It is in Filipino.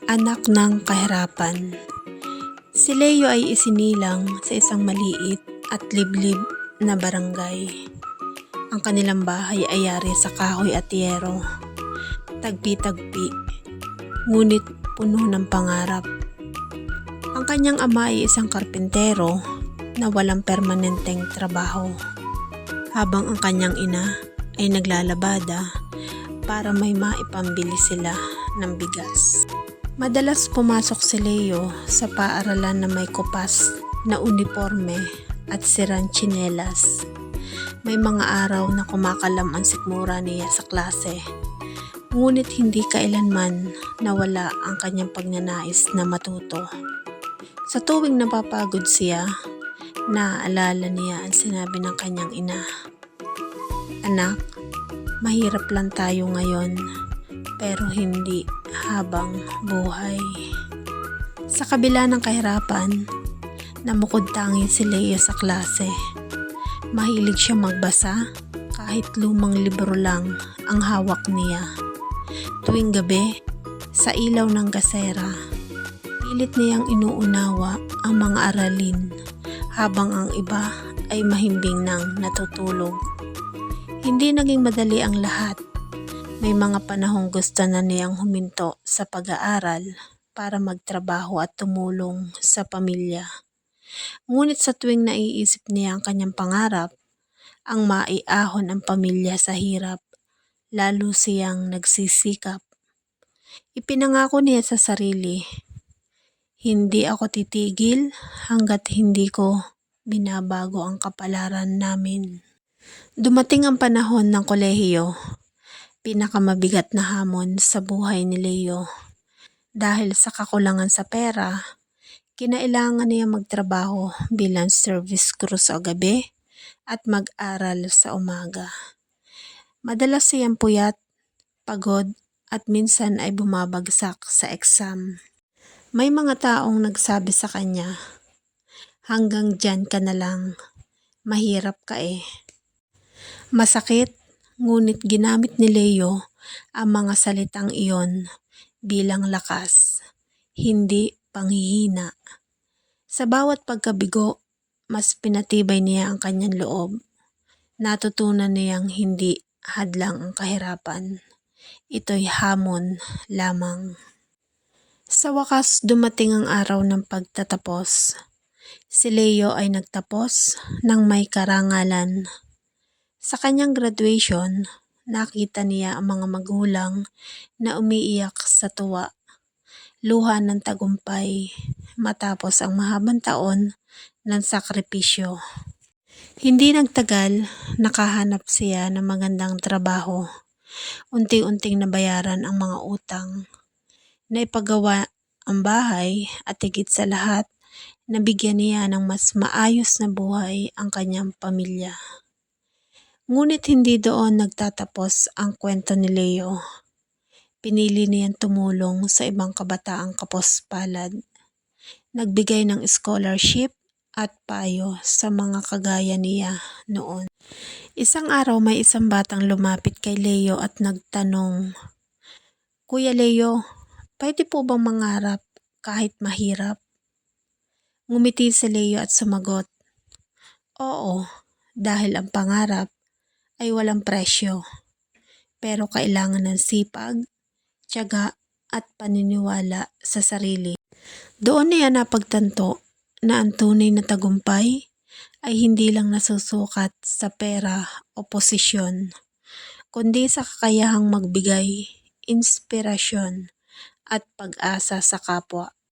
Anak ng kahirapan. Si Leo ay isinilang sa isang maliit at liblib na barangay. Ang kanilang bahay ay yari sa kahoy at yero, tagpi-tagpi, ngunit puno ng pangarap. Ang kanyang ama ay isang karpintero na walang permanenteng trabaho, habang ang kanyang ina ay naglalabada para may maipambili sila ng bigas. Madalas pumasok si Leo sa paaralan na may kupas na uniforme at sirang tsinelas. May mga araw na kumakalam ang sikmura niya sa klase, ngunit hindi kailanman nawala ang kanyang pagnanais na matuto. Sa tuwing napapagod siya, naaalala niya ang sinabi ng kanyang ina, "Anak, mahirap lang tayo ngayon, pero hindi habang buhay." Sa kabila ng kahirapan, namukod tangi si Leo sa klase. Mahilig siya magbasa kahit lumang libro lang ang hawak niya. Tuwing gabi, sa ilaw ng gasera, pilit niyang inuunawa ang mga aralin habang ang iba ay mahimbing nang natutulog. Hindi naging madali ang lahat. May mga panahong gusto na niyang huminto sa pag-aaral para magtrabaho at tumulong sa pamilya. Ngunit sa tuwing naiisip niya ang kanyang pangarap, ang maiahon ang pamilya sa hirap, lalo siyang nagsisikap. Ipinangako niya sa sarili, "Hindi ako titigil hanggat hindi ko binabago ang kapalaran namin." Dumating ang panahon ng kolehiyo, pinakamabigat na hamon sa buhay ni Leo. Dahil sa kakulangan sa pera, kinailangan niya magtrabaho bilang service crew sa gabi at mag-aral sa umaga. Madalas siyang puyat, pagod at minsan ay bumabagsak sa exam. May mga taong nagsabi sa kanya, "Hanggang dyan ka na lang, mahirap ka eh." Masakit, ngunit ginamit ni Leo ang mga salitang iyon bilang lakas, hindi panghihina. Sa bawat pagkabigo, mas pinatibay niya ang kanyang loob. Natutunan niyang hindi hadlang ang kahirapan. Ito'y hamon lamang. Sa wakas, dumating ang araw ng pagtatapos. Si Leo ay nagtapos ng may karangalan. Sa kanyang graduation, nakita niya ang mga magulang na umiiyak sa tuwa, luha ng tagumpay matapos ang mahabang taon ng sakripisyo. Hindi nagtagal, nakahanap siya ng magandang trabaho. Unti-unting nabayaran ang mga utang, naipagawa ang bahay at higit sa lahat, nabigyan niya ng mas maayos na buhay ang kanyang pamilya. Ngunit hindi doon nagtatapos ang kwento ni Leo. Pinili niyang tumulong sa ibang kabataang kapuspalad. Nagbigay ng scholarship at payo sa mga kagaya niya noon. Isang araw may isang batang lumapit kay Leo at nagtanong, "Kuya Leo, pwede po bang mangarap kahit mahirap?" Ngumiti si Leo at sumagot, "Oo, dahil ang pangarap ay walang presyo, pero kailangan ng sipag, tiyaga at paniniwala sa sarili." Doon niya napagtanto na ang tunay na tagumpay ay hindi lang nasusukat sa pera o posisyon, kundi sa kakayahang magbigay, inspirasyon at pag-asa sa kapwa.